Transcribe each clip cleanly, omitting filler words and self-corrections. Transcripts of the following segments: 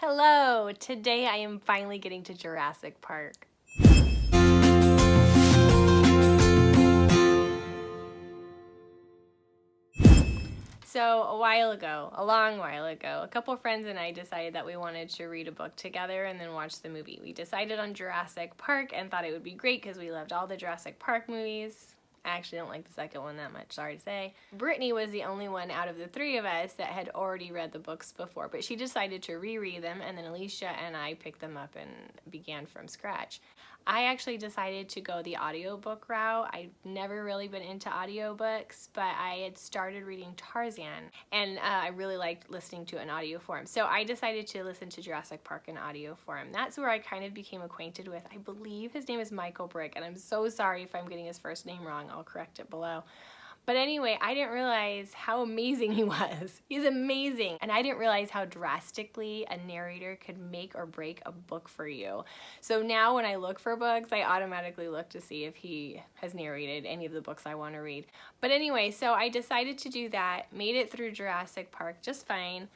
Hello! Today I am finally getting to Jurassic Park. So a long while ago, a couple friends and I decided that we wanted to read a book together and then watch the movie. We decided on Jurassic Park and thought it would be great because we loved all the Jurassic Park movies. I actually don't like the second one that much, sorry to say. Brittany was the only one out of the three of us that had already read the books before, but she decided to reread them, and then Alicia and I picked them up and began from scratch. I actually decided to go the audiobook route. I've never really been into audiobooks, but I had started reading Tarzan, and I really liked listening to it in audio form. So I decided to listen to Jurassic Park in audio form. That's where I kind of became acquainted with, I believe his name is Michael Brick, and I'm so sorry if I'm getting his first name wrong. I'll correct it below. But anyway, I didn't realize how amazing he was. He's amazing. And I didn't realize how drastically a narrator could make or break a book for you. So now when I look for books, I automatically look to see if he has narrated any of the books I want to read. But anyway, so I decided to do that, made it through Jurassic Park just fine.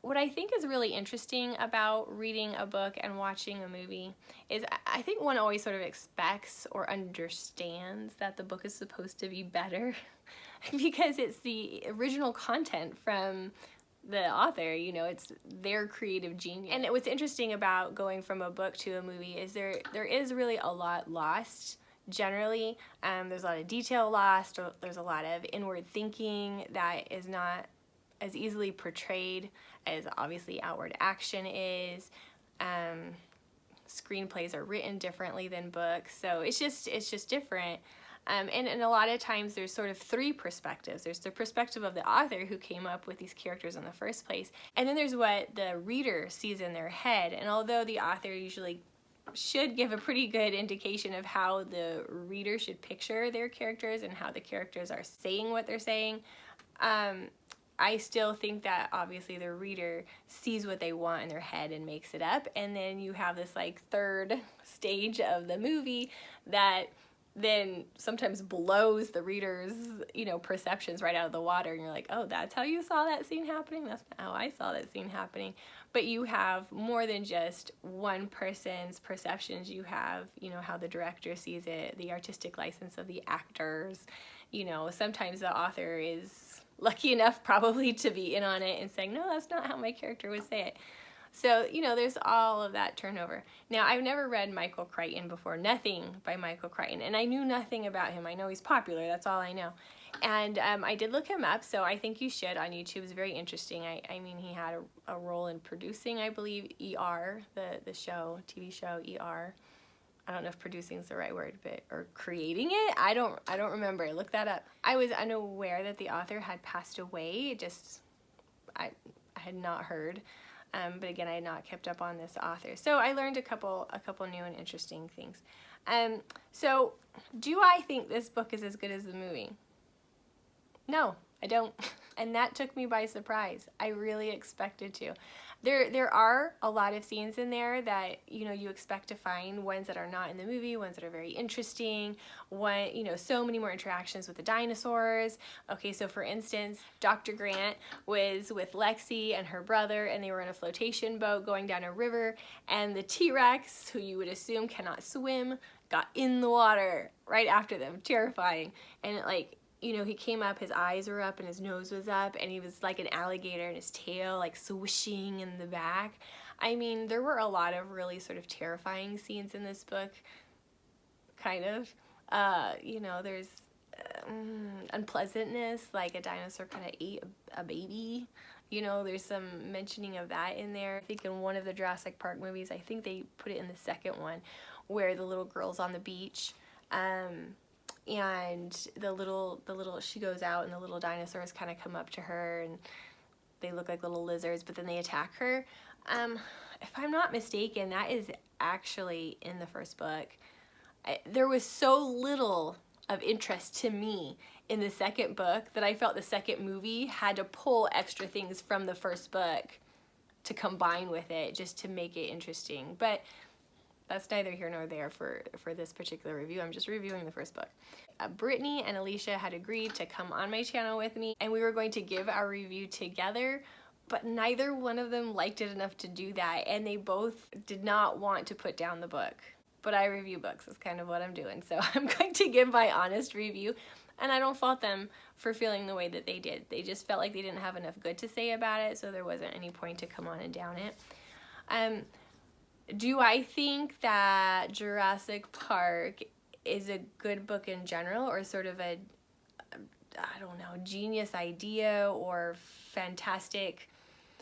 What I think is really interesting about reading a book and watching a movie is I think one always sort of expects or understands that the book is supposed to be better because it's the original content from the author, you know, it's their creative genius. And what's interesting about going from a book to a movie is there is really a lot lost. Generally, there's a lot of detail lost, or there's a lot of inward thinking that is not as easily portrayed as obviously outward action is. Screenplays are written differently than books, so it's just different. And a lot of times there's sort of three perspectives. There's the perspective of the author who came up with these characters in the first place, and then there's what the reader sees in their head. And although the author usually should give a pretty good indication of how the reader should picture their characters and how the characters are saying what they're saying, I still think that obviously the reader sees what they want in their head and makes it up, and then you have this like third stage of the movie that then sometimes blows the reader's, you know, perceptions right out of the water, and you're like, oh, that's how you saw that scene happening? That's not how I saw that scene happening. But you have more than just one person's perceptions. You have, you know, how the director sees it, the artistic license of the actors. You know, sometimes the author is lucky enough probably to be in on it and saying, no, that's not how my character would say it. So, you know, there's all of that turnover. Now, I've never read Michael Crichton before, nothing by Michael Crichton, and I knew nothing about him. I know he's popular, that's all I know. And I did look him up, so I think you should on YouTube. It's very interesting. I mean, he had a role in producing, I believe, ER, the show, TV show ER. I don't know if producing is the right word, but or creating it. I don't remember. Look that up. I was unaware that the author had passed away. I had not heard, but again, I had not kept up on this author. So I learned a couple new and interesting things. So do I think this book is as good as the movie? No, I don't. And that took me by surprise. I really expected to. There are a lot of scenes in there that, you know, you expect to find, ones that are not in the movie, ones that are very interesting, you know, so many more interactions with the dinosaurs. Okay, so for instance, Dr. Grant was with Lexi and her brother, and they were in a flotation boat going down a river, and the TRex, who you would assume cannot swim, got in the water right after them. Terrifying. And you know, he came up, his eyes were up and his nose was up, and he was like an alligator, and his tail like swishing in the back. I mean, there were a lot of really sort of terrifying scenes in this book, kind of. You know, there's unpleasantness, like a dinosaur kind of ate a baby. You know, there's some mentioning of that in there. I think in one of the Jurassic Park movies, I think they put it in the second one, where the little girl's on the beach, and the little she goes out, and the little dinosaurs kind of come up to her, and they look like little lizards, but then they attack her. If I'm not mistaken, that is actually in the first book. There was so little of interest to me in the second book that I felt the second movie had to pull extra things from the first book to combine with it just to make it interesting. But that's neither here nor there for this particular review. I'm just reviewing the first book. Brittany and Alicia had agreed to come on my channel with me, and we were going to give our review together, but neither one of them liked it enough to do that, and they both did not want to put down the book. But I review books, is kind of what I'm doing, so I'm going to give my honest review, and I don't fault them for feeling the way that they did. They just felt like they didn't have enough good to say about it, so there wasn't any point to come on and down it. Do I think that Jurassic Park is a good book in general, or sort of a, I don't know, genius idea or fantastic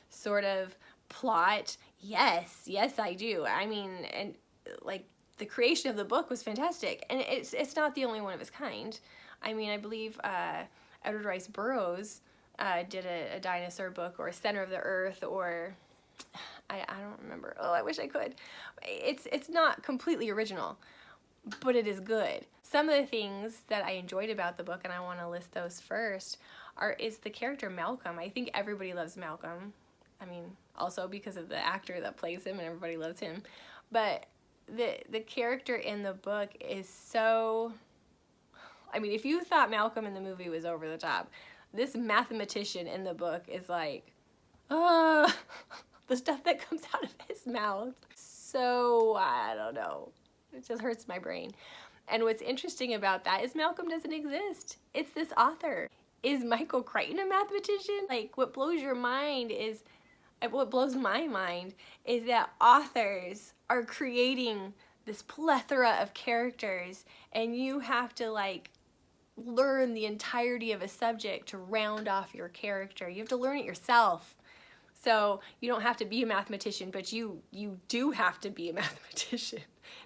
sort of plot? Yes, I do. I mean, and like, the creation of the book was fantastic, and it's not the only one of its kind. I mean, I believe Edward Rice Burroughs did a dinosaur book, or Center of the Earth, or I don't remember. Oh, I wish I could. It's not completely original, but it is good. Some of the things that I enjoyed about the book, and I want to list those first, is the character Malcolm. I think everybody loves Malcolm. I mean, also because of the actor that plays him, and everybody loves him. But the character in the book is so... I mean, if you thought Malcolm in the movie was over the top, this mathematician in the book is like, the stuff that comes out of his mouth. So, I don't know. It just hurts my brain. And what's interesting about that is Malcolm doesn't exist. It's this author. Is Michael Crichton a mathematician? Like, what blows my mind is that authors are creating this plethora of characters, and you have to, like, learn the entirety of a subject to round off your character. You have to learn it yourself. So you don't have to be a mathematician, but you do have to be a mathematician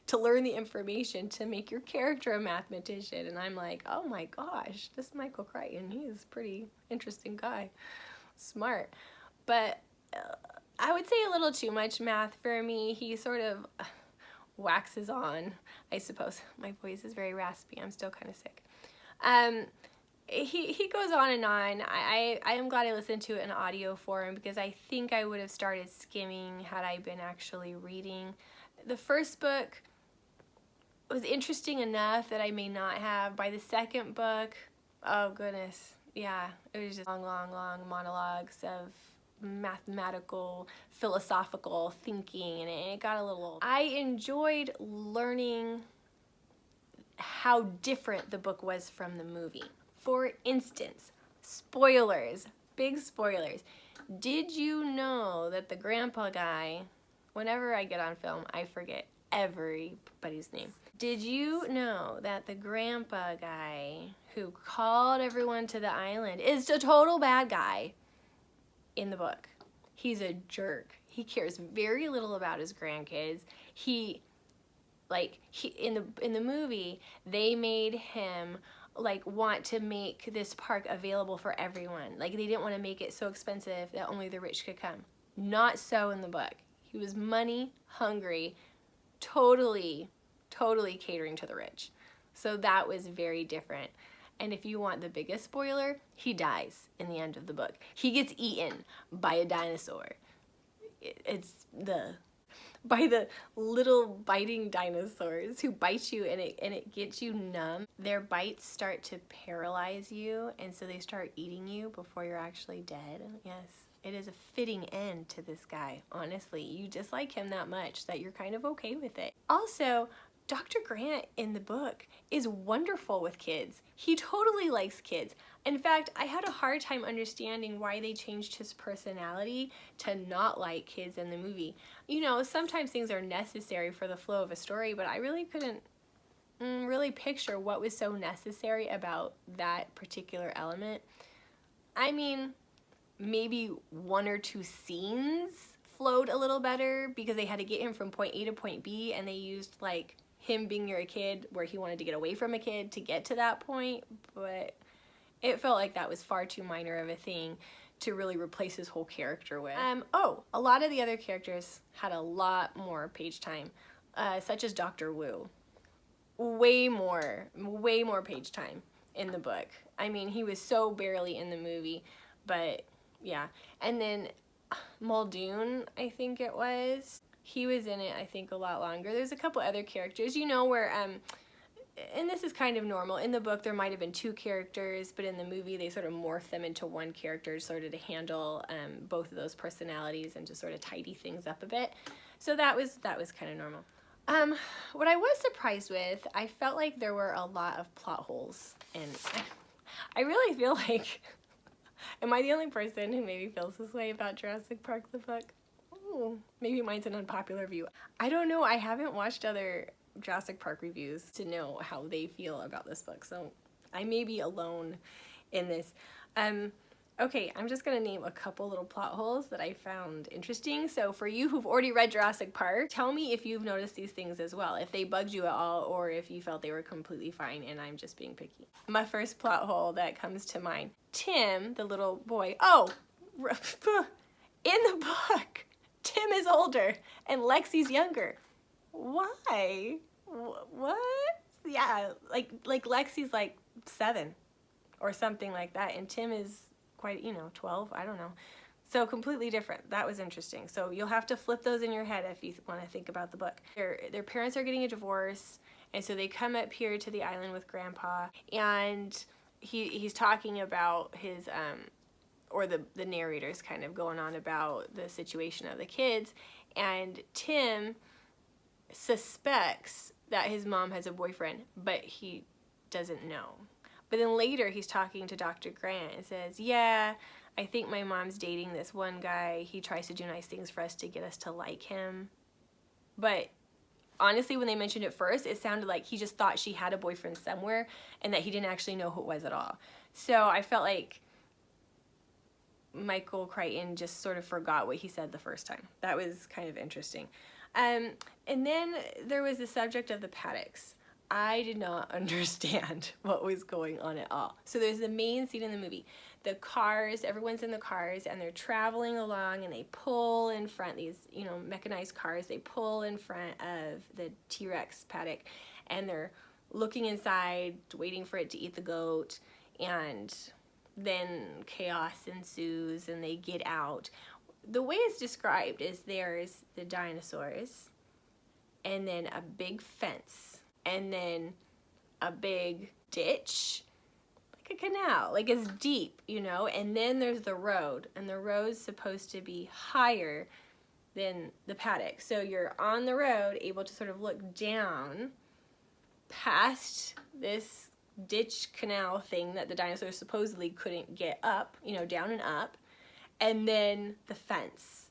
to learn the information to make your character a mathematician. And I'm like, oh my gosh, this Michael Crichton, he is a pretty interesting guy. Smart. But I would say a little too much math for me. He sort of waxes on, I suppose. My voice is very raspy. I'm still kind of sick. He goes on and on. I am glad I listened to it in audio form, because I think I would have started skimming had I been actually reading. The first book was interesting enough that I may not have. By the second book, oh goodness, yeah, it was just long monologues of mathematical, philosophical thinking, and it got a little old. I enjoyed learning how different the book was from the movie. For instance, spoilers, big spoilers. Did you know that the grandpa guy, whenever I get on film, I forget everybody's name. Did you know that the grandpa guy who called everyone to the island is a total bad guy in the book? He's a jerk. He cares very little about his grandkids. In the movie, they made him like want to make this park available for everyone. Like, they didn't want to make it so expensive that only the rich could come. Not so in the book. He was money hungry, totally catering to the rich. So that was very different. And if you want the biggest spoiler, he dies in the end of the book. He gets eaten by a dinosaur. By the little biting dinosaurs who bite you, and it gets you numb. Their bites start to paralyze you, and so they start eating you before you're actually dead. Yes, it is a fitting end to this guy. Honestly, you dislike him that much that you're kind of okay with it. Also, Dr. Grant in the book is wonderful with kids. He totally likes kids. In fact, I had a hard time understanding why they changed his personality to not like kids in the movie. You know, sometimes things are necessary for the flow of a story, but I really couldn't really picture what was so necessary about that particular element. I mean, maybe one or two scenes flowed a little better because they had to get him from point A to point B, and they used like him being near a kid where he wanted to get away from a kid to get to that point, but it felt like that was far too minor of a thing to really replace his whole character with. A lot of the other characters had a lot more page time, such as Dr. Wu. Way more page time in the book. I mean, he was so barely in the movie, but yeah. And then Muldoon, I think it was, he was in it, I think, a lot longer. There's a couple other characters, you know, where and this is kind of normal. In the book, there might have been 2 characters, but in the movie, they sort of morph them into 1 character, sort of to handle both of those personalities and to sort of tidy things up a bit. So that was kind of normal. What I was surprised with, I felt like there were a lot of plot holes, and I really feel like, am I the only person who maybe feels this way about Jurassic Park the book? Ooh, maybe mine's an unpopular view. I don't know, I haven't watched other Jurassic Park reviews to know how they feel about this book, so I may be alone in this. Okay, I'm just gonna name a couple little plot holes that I found interesting. So for you who've already read Jurassic Park, tell me if you've noticed these things as well, if they bugged you at all, or if you felt they were completely fine and I'm just being picky. My first plot hole that comes to mind, Tim, the little boy, in the book, Tim is older and Lexi's younger. Why? What? Yeah, like Lexi's like 7 or something like that, and Tim is quite, 12, I don't know. So completely different. That was interesting. So you'll have to flip those in your head if you want to think about the book. Their parents are getting a divorce, and so they come up here to the island with Grandpa, and he's talking about his, or the narrator's kind of going on about the situation of the kids, and Tim suspects that his mom has a boyfriend, but he doesn't know. But then later he's talking to Dr. Grant and says, yeah, I think my mom's dating this one guy. He tries to do nice things for us to get us to like him. But honestly, when they mentioned it first, it sounded like he just thought she had a boyfriend somewhere and that he didn't actually know who it was at all. So I felt like Michael Crichton just sort of forgot what he said the first time. That was kind of interesting. And then there was the subject of the paddocks. I did not understand what was going on at all. So there's the main scene in the movie. The cars, everyone's in the cars, and they're traveling along, and they pull in front, these, mechanized cars, they pull in front of the T-Rex paddock, and they're looking inside, waiting for it to eat the goat, and then chaos ensues, and they get out. The way it's described is there's the dinosaurs, and then a big fence, and then a big ditch, like a canal, like it's deep, and then there's the road, and the road's supposed to be higher than the paddock. So you're on the road, able to sort of look down past this ditch canal thing that the dinosaurs supposedly couldn't get up, down and up, and then the fence,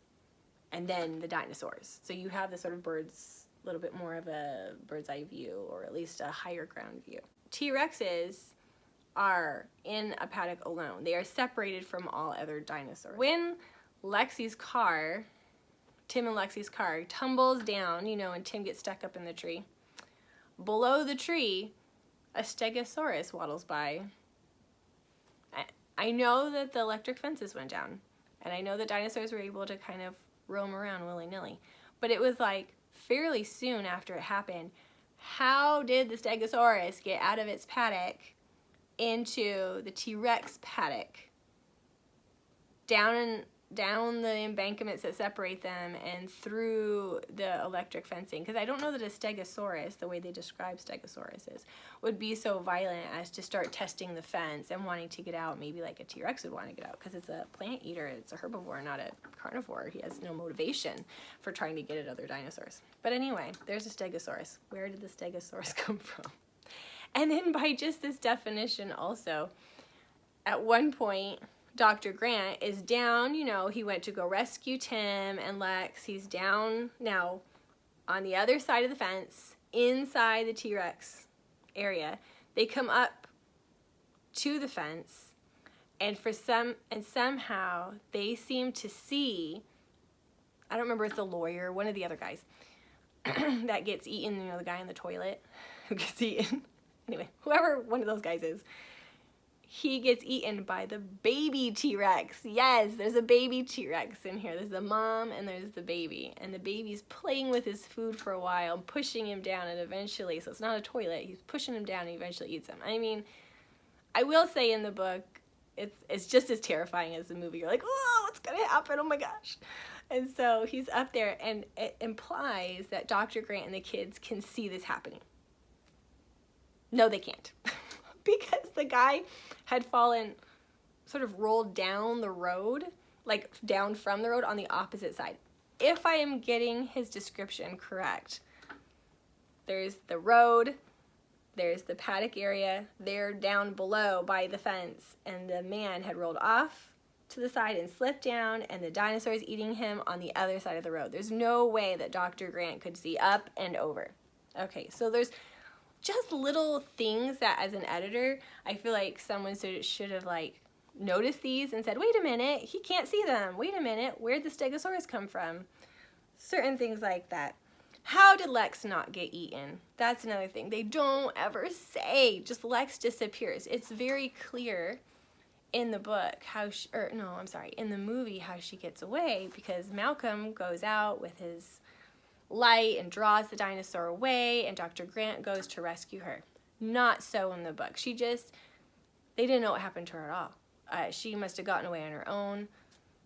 and then the dinosaurs. So you have this sort of a little bit more of a bird's eye view, or at least a higher ground view. T-Rexes are in a paddock alone. They are separated from all other dinosaurs. When Lexi's car, Tim and Lexi's car, tumbles down, and Tim gets stuck up in the tree, below the tree, a Stegosaurus waddles by. I know that the electric fences went down, and I know that dinosaurs were able to kind of roam around willy-nilly, but it was like fairly soon after it happened. How did the Stegosaurus get out of its paddock into the T-Rex paddock, down the embankments that separate them, and through the electric fencing? Because I don't know that a Stegosaurus, the way they describe Stegosauruses, would be so violent as to start testing the fence and wanting to get out, maybe like a T-Rex would want to get out, because it's a plant eater, it's a herbivore, not a carnivore. He has no motivation for trying to get at other dinosaurs. But anyway, there's a Stegosaurus. Where did the Stegosaurus come from? And then by just this definition also, at one point, Dr. Grant is down, he went to go rescue Tim and Lex. He's down now on the other side of the fence, inside the T-Rex area. They come up to the fence, and somehow they seem to see, I don't remember if it's the lawyer, one of the other guys, that gets eaten, the guy in the toilet who gets eaten. Anyway, whoever one of those guys is, he gets eaten by the baby T-Rex. Yes, there's a baby T-Rex in here. There's the mom and there's the baby. And the baby's playing with his food for a while, pushing him down, and eventually, so it's not a toilet, he's pushing him down and he eventually eats him. I mean, I will say in the book, it's just as terrifying as the movie. You're like, oh, what's gonna happen? Oh my gosh. And so he's up there, and it implies that Dr. Grant and the kids can see this happening. No, they can't. Because the guy had fallen, sort of rolled down the road, like down from the road on the opposite side. If I am getting his description correct, there's the road, there's the paddock area, they're down below by the fence, and the man had rolled off to the side and slipped down, and the dinosaur is eating him on the other side of the road. There's no way that Dr. Grant could see up and over. Okay, so there's just little things that as an editor, I feel like someone should have like noticed these and said, wait a minute, he can't see them. Wait a minute, where'd the Stegosaurus come from? Certain things like that. How did Lex not get eaten? That's another thing. They don't ever say. Just Lex disappears. It's very clear in the book in the movie how she gets away, because Malcolm goes out with his light and draws the dinosaur away, and Dr. Grant goes to rescue her. Not so in the book. They didn't know what happened to her at all. She must have gotten away on her own.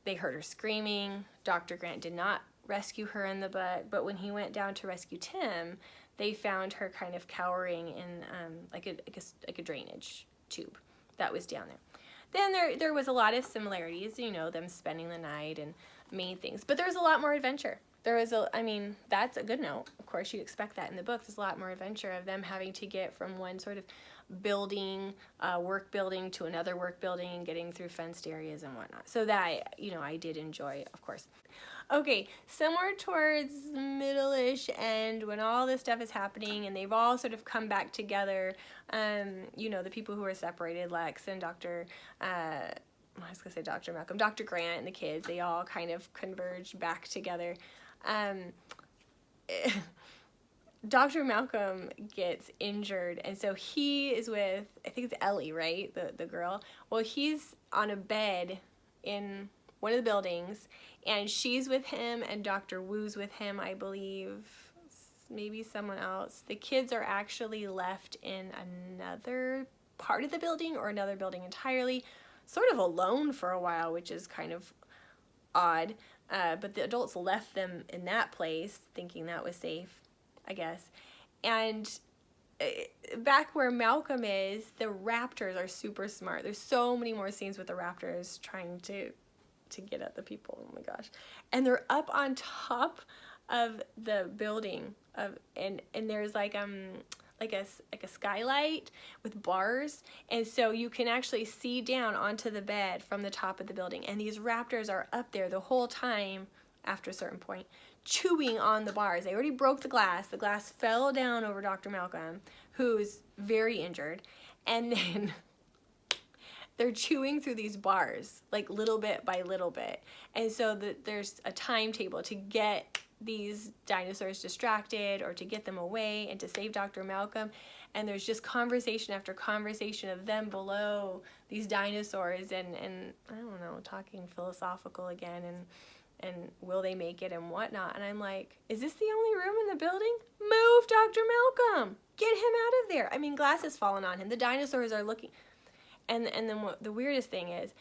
They heard her screaming. Dr. Grant did not rescue her in the book, but when he went down to rescue Tim, they found her kind of cowering in like a drainage tube that was down there. Then there was a lot of similarities, them spending the night and main things, but there's a lot more adventure. That's a good note. Of course, you'd expect that in the book. There's a lot more adventure of them having to get from one sort of building, work building to another work building, and getting through fenced areas and whatnot. So that, I did enjoy, of course. Okay, somewhere towards middle-ish end, when all this stuff is happening and they've all sort of come back together, the people who were separated, Lex and Dr. Malcolm, Dr. Grant and the kids, they all kind of converged back together. Dr. Malcolm gets injured, and so he is with, I think it's Ellie, right? The girl. Well, he's on a bed in one of the buildings, and she's with him, and Dr. Wu's with him, I believe. Maybe someone else. The kids are actually left in another part of the building, or another building entirely, sort of alone for a while, which is kind of odd. But the adults left them in that place, thinking that was safe, I guess. And back where Malcolm is, the raptors are super smart. There's so many more scenes with the raptors trying to get at the people. Oh my gosh. And they're up on top of the building and there's like a skylight with bars, and so you can actually see down onto the bed from the top of the building, and these raptors are up there the whole time after a certain point, chewing on the bars. They already broke the glass fell down over Dr. Malcolm, who's very injured, and then they're chewing through these bars like little bit by little bit, and so there's a timetable to get these dinosaurs distracted or to get them away and to save Dr. Malcolm. And there's just conversation after conversation of them below these dinosaurs and I don't know, talking philosophical again and will they make it and whatnot. And I'm like, is this the only room in the building? Move Dr. Malcolm! Get him out of there! I mean, glass has fallen on him. The dinosaurs are looking. And then what the weirdest thing is,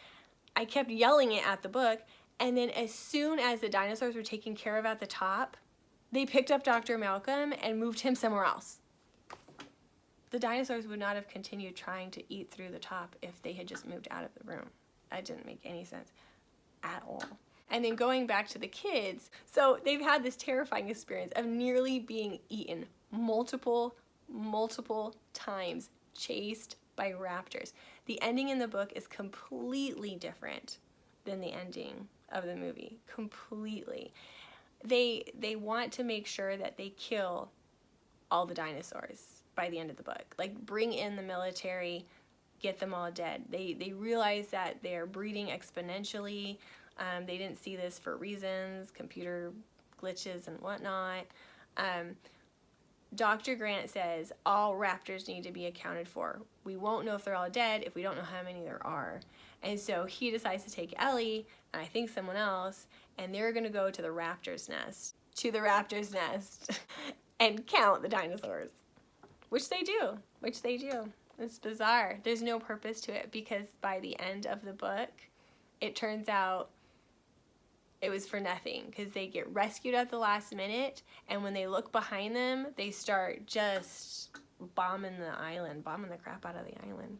I kept yelling it at the book, and then as soon as the dinosaurs were taken care of at the top, they picked up Dr. Malcolm and moved him somewhere else. The dinosaurs would not have continued trying to eat through the top if they had just moved out of the room. That didn't make any sense at all. And then going back to the kids, so they've had this terrifying experience of nearly being eaten multiple times, chased by raptors. The ending in the book is completely different than the ending of the movie. Completely. They want to make sure that they kill all the dinosaurs by the end of the book. Like, bring in the military, get them all dead. They realize that they're breeding exponentially. They didn't see this for reasons, computer glitches and whatnot. Dr. Grant says all raptors need to be accounted for. We won't know if they're all dead if we don't know how many there are. And so he decides to take Ellie, and I think someone else, and they're going to go to the raptor's nest, and count the dinosaurs. Which they do. It's bizarre. There's no purpose to it, because by the end of the book, it turns out it was for nothing, because they get rescued at the last minute, and when they look behind them, they start just bombing the crap out of the island.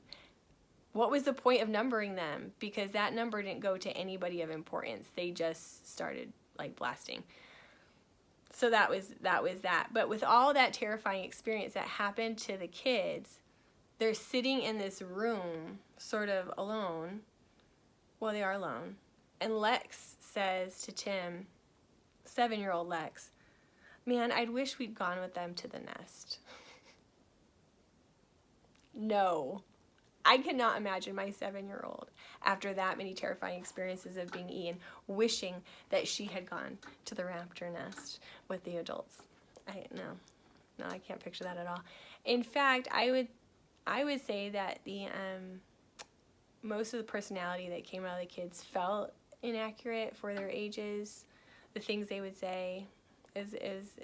What was the point of numbering them? Because that number didn't go to anybody of importance. They just started like blasting. So that was that. But with all that terrifying experience that happened to the kids, they're sitting in this room sort of alone. Well, they are alone. And Lex says to Tim, 7-year-old Lex, "Man, I'd wish we'd gone with them to the nest." No. I cannot imagine my 7-year-old, after that many terrifying experiences of being eaten, wishing that she had gone to the raptor nest with the adults. No, I can't picture that at all. In fact, I would say that the most of the personality that came out of the kids felt inaccurate for their ages. The things they would say is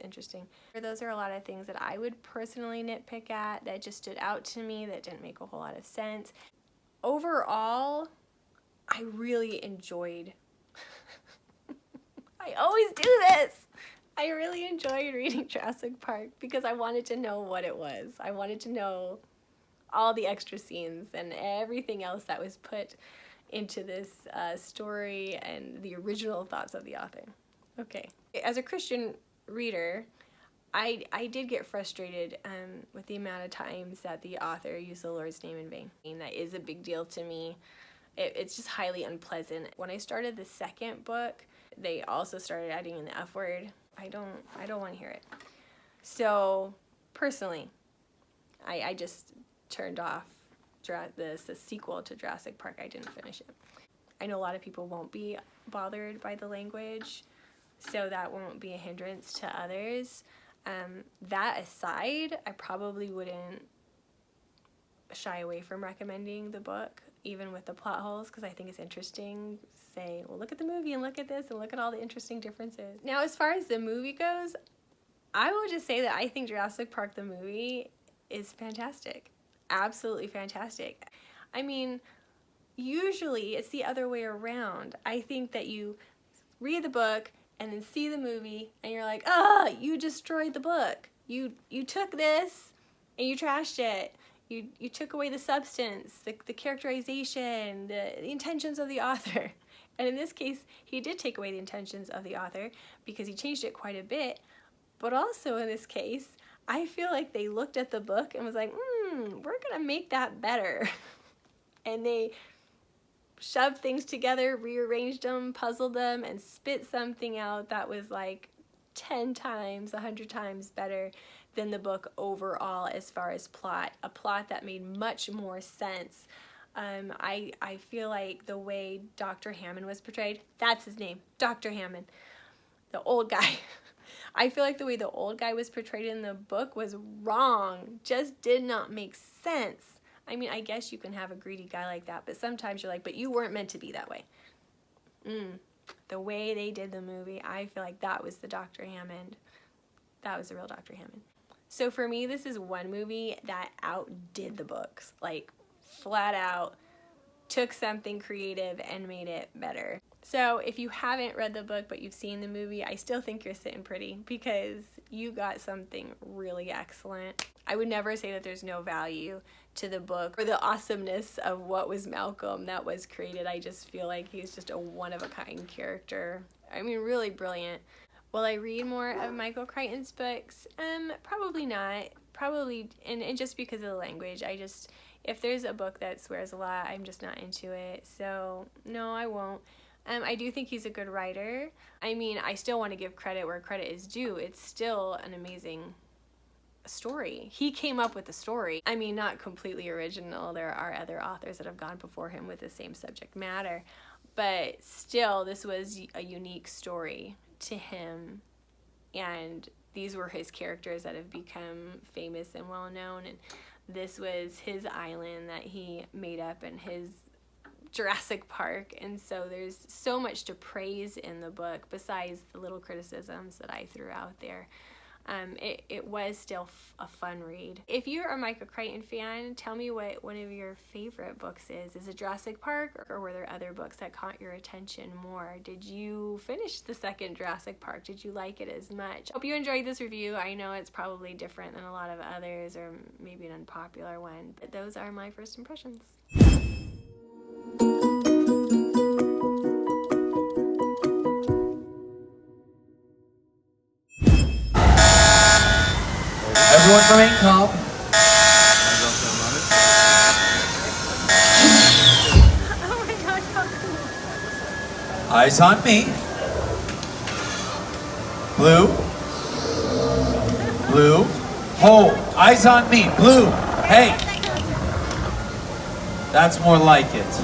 interesting. Those are a lot of things that I would personally nitpick at, that just stood out to me, that didn't make a whole lot of sense. Overall, I really enjoyed I always do this. I really enjoyed reading Jurassic Park because I wanted to know what it was. I wanted to know all the extra scenes and everything else that was put into this story and the original thoughts of the author. Okay. As a Christian reader, I did get frustrated with the amount of times that the author used the Lord's name in vain. That is a big deal to me. It's just highly unpleasant. When I started the second book, they also started adding in the F word. I don't want to hear it. So personally, I just turned off the sequel to Jurassic Park. I didn't finish it. I know a lot of people won't be bothered by the language, so that won't be a hindrance to others. That aside, I probably wouldn't shy away from recommending the book, even with the plot holes, because I think it's interesting. Say, well, look at the movie and look at this and look at all the interesting differences. Now, as far as the movie goes, I will just say that I think Jurassic Park the movie is fantastic. Absolutely fantastic. I mean, usually it's the other way around. I think that you read the book and then see the movie and you're like, you destroyed the book. You took this and you trashed it. You took away the substance, the characterization, the intentions of the author. And in this case, he did take away the intentions of the author because he changed it quite a bit. But also in this case, I feel like they looked at the book and was like, we're gonna make that better. And they shoved things together, rearranged them, puzzled them, and spit something out that was like 10 times, 100 times better than the book overall as far as plot. A plot that made much more sense. I feel like the way Dr. Hammond was portrayed, that's his name, Dr. Hammond, the old guy. I feel like the way the old guy was portrayed in the book was wrong, just did not make sense. I mean, I guess you can have a greedy guy like that, but sometimes you're like, but you weren't meant to be that way. The way they did the movie, I feel like that was the Dr. Hammond. That was the real Dr. Hammond. So for me, this is one movie that outdid the books, like flat out took something creative and made it better. So if you haven't read the book but you've seen the movie, I still think you're sitting pretty because you got something really excellent. I would never say that there's no value to the book or the awesomeness of what was Malcolm that was created. I just feel like he's just a one-of-a-kind character. I mean, really brilliant. Will I read more of Michael Crichton's books? Probably not. Probably, and just because of the language. If there's a book that swears a lot, I'm just not into it. So, no, I won't. I do think he's a good writer. I mean, I still want to give credit where credit is due. It's still an amazing story. He came up with the story. I mean, not completely original. There are other authors that have gone before him with the same subject matter. But still, this was a unique story to him. And these were his characters that have become famous and well-known. And this was his island that he made up in his Jurassic Park, and so there's so much to praise in the book besides the little criticisms that I threw out there. it was still a fun read. If you're a Michael Crichton fan, tell me what one of your favorite books is. Is it Jurassic Park, or were there other books that caught your attention more? Did you finish the second Jurassic Park? Did you like it as much? Hope you enjoyed this review. I know it's probably different than a lot of others, or maybe an unpopular one, but those are my first impressions. Everyone remain calm. Oh my gosh, how cool. Eyes on me. Blue. Blue. Hold. Eyes on me. Blue. Hey. That's more like it.